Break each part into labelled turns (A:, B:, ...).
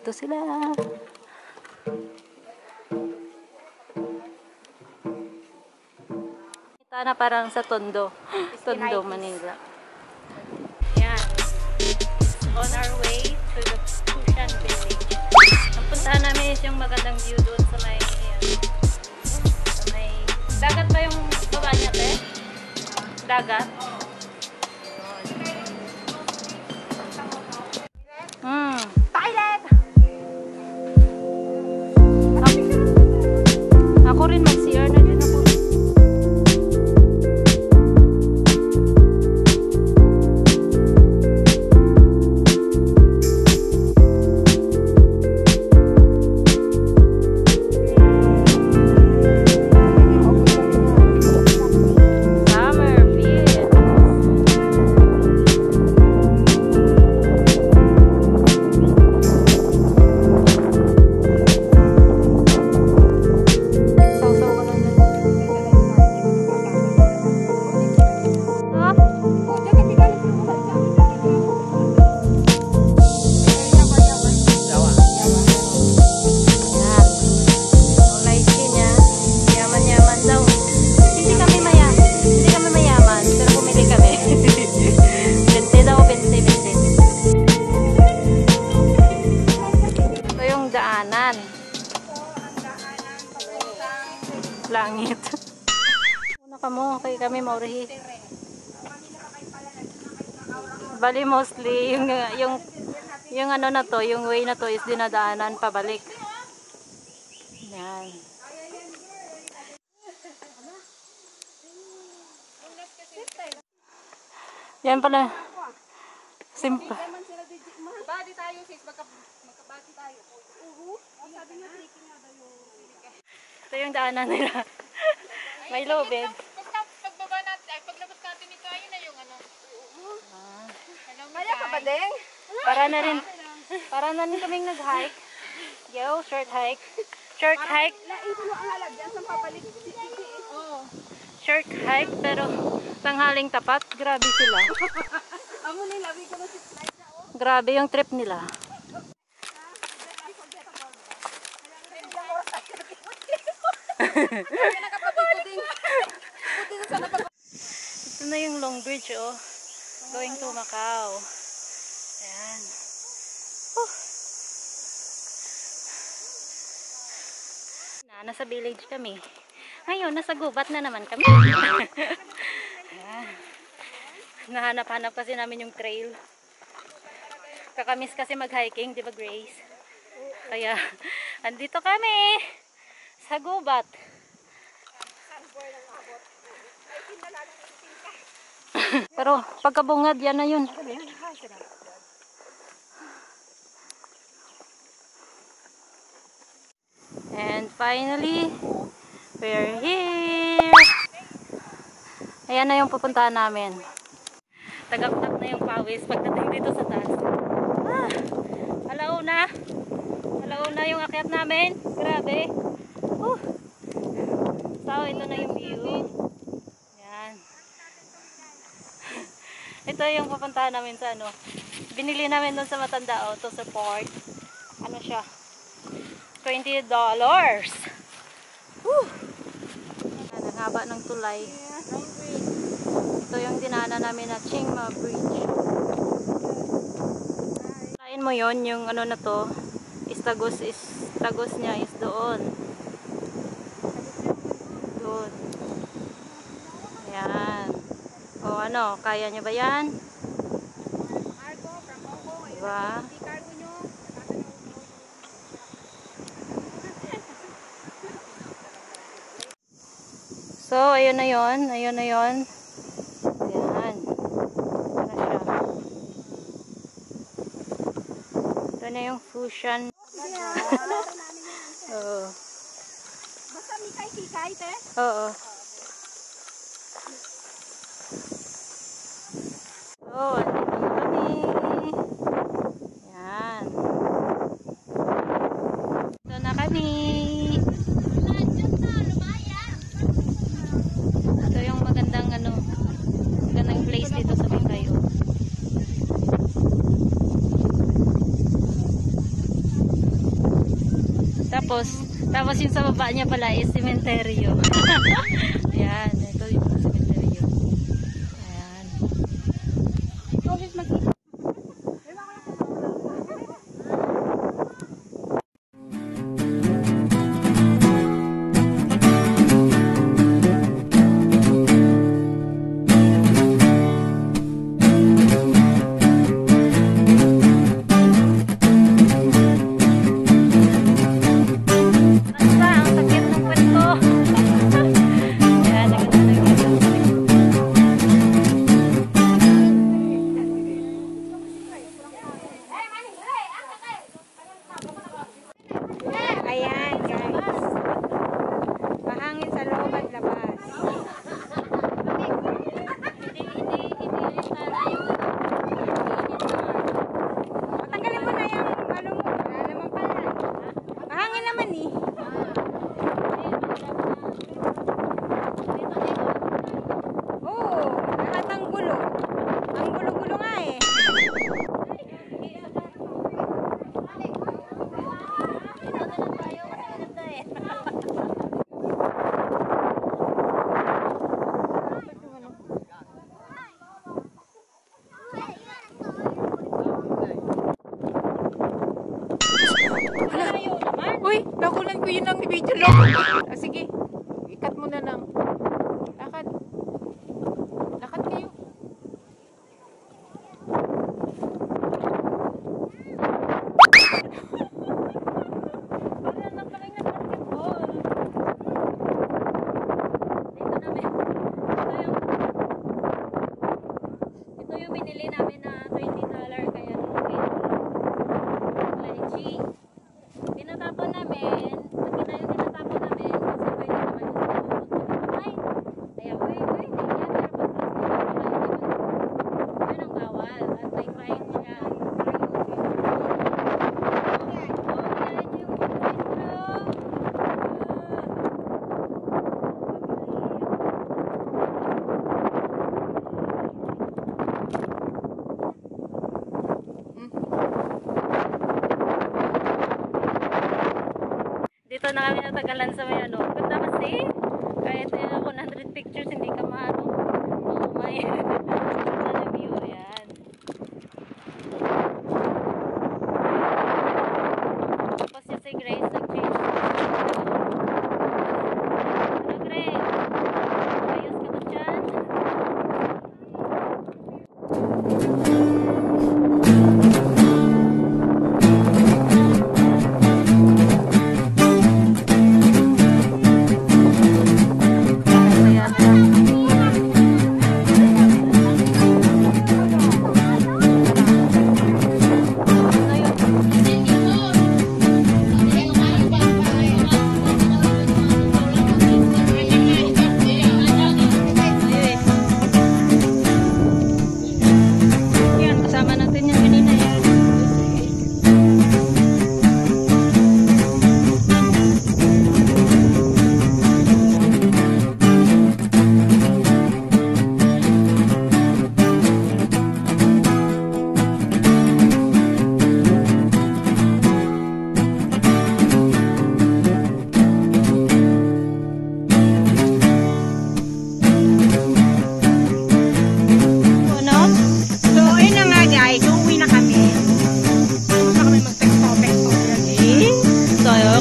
A: Dito sila. Kita na parang sa Tondo. Tondo, Manila. Yan. On our way to the Tushan Village. Ang puntahan namin is yung magandang view doon sa may dagat ba yung baba niya, te? Dagat? Toilet! Ako rin mag-CR na din ako. Langit. Una ka mo, kay kami maurihi. Bali mostly yung ano na to, yung way na to is dinadaanan pabalik. Yan. Yan pala. Simple.
B: Badi tayo sis, magkabati tayo. Sabi niya tricky nga daw yung
A: Ito yung daanan nila. May lobed.
B: Pagbaba natin, ay paglabas natin nito, ayun na yung ano. Kaya ka ba, Deng?
A: Para na rin kaming nag-hike. Yo, short hike. Short hike.
B: Ito ang halagyan sa papalik.
A: Short hike, pero tanghaling tapat. Grabe sila.
B: Amo nila, ko na si slide na oh.
A: Grabe yung trip nila. Ito na yung Long Bridge, oh. Going to Macau. Ayan. Nasa village kami. Ngayon, nasa gubat na naman kami. Ayan. Nahanap-hanap kasi namin yung trail. Kakamiss kasi mag-hiking, di ba, Grace? Kaya, andito kami sa gubat. Pero pagkabungad, yan na yun. And finally, we're here. Ayan na yung pupuntahan namin. Tagap-tap na yung pawis pagdating dito sa taas. Alauna. Alauna yung akyat namin. Grabe. So, ito na yung view. Yan. Ito yung pupuntahan namin sa ano. Binili namin doon sa Matanda to support. Ano siya? $20. Ang haba ng tulay. Ito yung dinaanan namin na Chingma Bridge. Kain mo yon yung ano na to. Tagos niya is doon. Doon. Ayan. O ano, kaya nyo ba yan? Diba? So, ayun na yon. Ayun na yon. Ayan. Ano siya? Ito na yung Fusion. Oo.
B: Basta may kay-kikay, te?
A: Oo. Oh, andito na kami. Yan. Ito na kami. Ito yung magandang ano, magandang place dito sa Mintayo. Tapos yung sa baba niya pala is sementeryo. Ayan, ito yung sementeryo. Ayan.
B: Ayan, guys. Mahangin sa loob at labas. Tanggalin mo na yung ano mo. Wala naman pala. Mahangin naman eh. Oo, lahat ng gulo. Ang gulo-gulo nga eh.
C: Uy, nakulan ko yun ang video log. Ah, sige, ikat mo na lang. Lakad. Lakad kayo.
A: Ito yung binili namin na $20 kaya lychee. Tinatapon namin, nakita yung tinatapon namin kasi pwede naman yung ay, kaya uy, hindi yan, pero pag plastic yun ang bawal at may fine siya. Dito na kami natagalan sa may ano. Ganda kasi. Kahit 100 pictures, hindi ka maano. Oh my. Ganda na view. Ayan. Tapos yung si Grace nag-change. Ano Grace? Ayos ka ba dyan?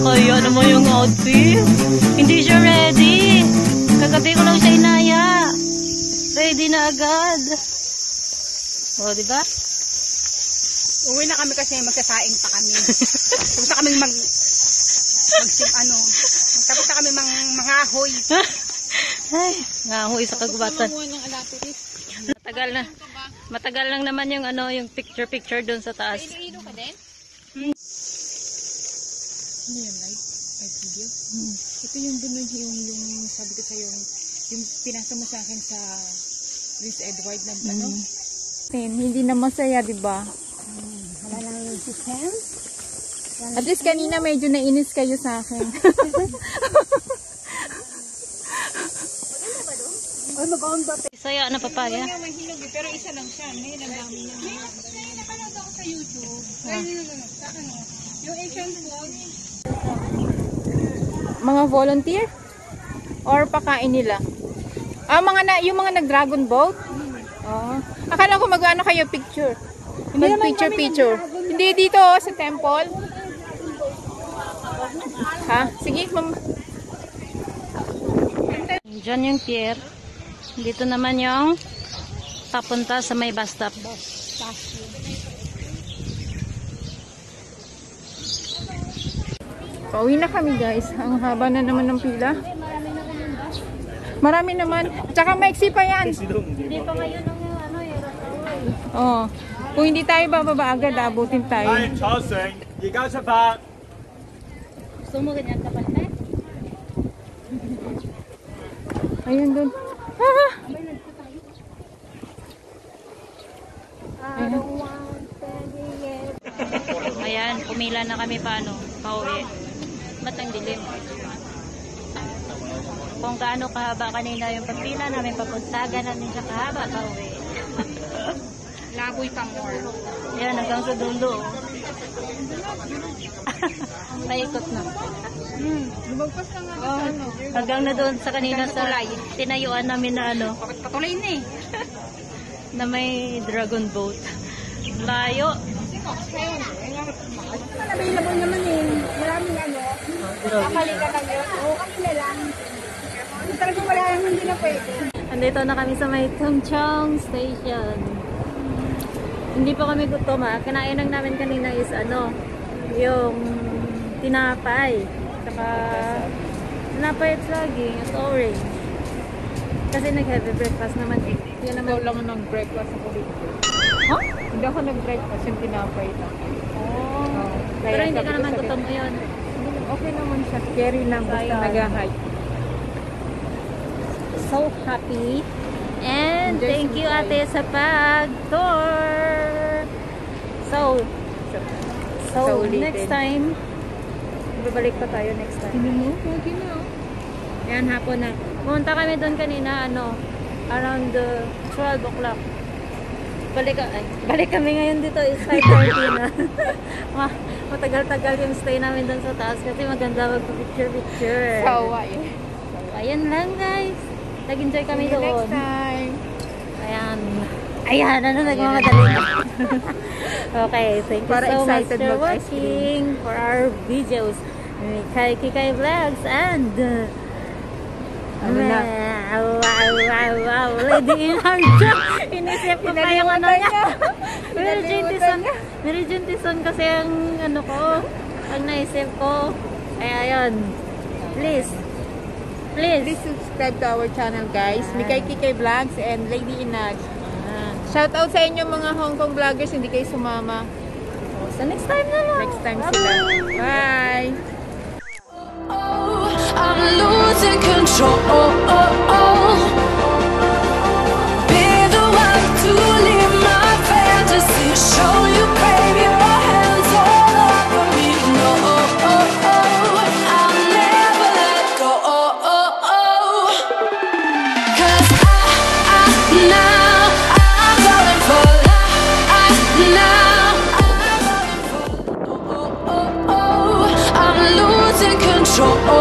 A: Kaya naman yung outfit. Hindi siya ready. Kagabi ko lang siya inaya. Ready na agad. O, diba?
B: Uwi na kami kasi magsasaing pa kami. Tapos na kami tapos na kami manghahoy.
A: Ay, ngahoy sa kagubatan. Matagal lang naman yung yung picture doon sa taas.
B: Iloilo ka din?
C: Ano yan, live video? Ito yung doon yung sabi ko sa'yo, yung pinasa mo sa akin sa Prince Edward na ano? Hindi na masaya, diba?
B: Wala lang yung system.
C: At least kanina medyo nainis kayo sa akin.
B: Ay, mag-on ba?
A: Saya na papaya.
C: May hinog pero isa lang siya. Ngayon ang dami niya.
B: May napanood ako sa YouTube. Ay, sa yung Asian food.
C: mga volunteer? Or pakain nila? Yung mga nag-dragon boat? Oh. Akala ko mag-ano kayo picture. Picture. Hindi dito sa temple. Ha? Sige,
A: Diyan yung pier. Dito naman yung papunta sa may bus stop.
C: Pauwi na kami guys. Ang haba na naman ng pila. Marami naman. Tsaka maiksi pa yan.
A: Hindi pa ngayon ang ano eh.
C: Oh. Kung hindi tayo bababa agad, abutin tayo.
D: 係坐船，而家出發。
A: Gusto mo ganyan ka pa na?
C: Ayun dun. Ah!
A: Ayan, pumila na kami paano, pauwi. Ba't ang dilim? Kung gaano kahaba kanina yung pagpila namin papunta, ganon din siya kahaba pauwi.
C: Laboy pa more.
A: Yan, hanggang sa dulo. Paikot na.
C: Lumagpas na nga sa ano.
A: Hanggang na doon sa kanina sa tinayuan namin na ano,
C: Patuloy na eh.
A: na may dragon boat. Layo.
B: Available naman eh. Maraming ano. Kakali ka lang yun. Oo, kanila lang. Talagang wala lang hindi na pwede.
A: Andito na kami sa may Tumchong Station. Hindi pa kami gutom ha. Kinain lang namin kanina is ano, yung tinapay. Saka tinapay at saging at orange. Kasi nag-heavy breakfast naman eh. Yan
C: Ikaw
A: naman.
C: lang nag-breakfast ako dito.
A: Huh?
C: Hindi ako nag-breakfast, yung tinapay lang.
A: Oh. Pero hindi ka naman gutom ngayon.
C: Okay naman siya. Carry lang basta
A: Sayang.
C: nag-hike.
A: So happy. And
C: Enjoy
A: thank you
C: some
A: ate sa pag-tour. So
C: ulitin.
A: next time, babalik pa tayo next time.
C: Hindi mo? Okay na.
A: Yan, hapon na. Pumunta kami doon kanina, ano, around 12 o'clock. Balik kami ngayon dito is 5:30 na. Matagal-tagal yung stay namin doon sa taas kasi maganda magpa-picture-picture.
C: Sawa eh.
A: Ayan lang guys. Nag-enjoy kami
C: See you
A: doon.
C: next time.
A: Ayan. Ayan, ano nagmamadali na. Okay, thank you
C: Para
A: so much
C: excited
A: for
C: mag-ice cream.
A: watching for our videos. Kay Kikay Vlogs and
C: Ano na?
A: wow, Lady Inarja. Inisip ko pa yung ano niya. Mary Jane Tison kasi ang ano ko, ang naisip ko. Kaya ayun. Please.
C: Please subscribe to our channel guys. Mikay Kikay Vlogs and Lady Inag. Shout out sa inyo mga Hong Kong vloggers, hindi kayo sumama.
A: So next time na lang.
C: Next time sila. Bye!
E: I'm losing control. Be the one to live my fantasy. Show you, baby, your hands all over me. No, I'll never let go. 'Cause now I'm falling for now. I'm falling for I'm losing control.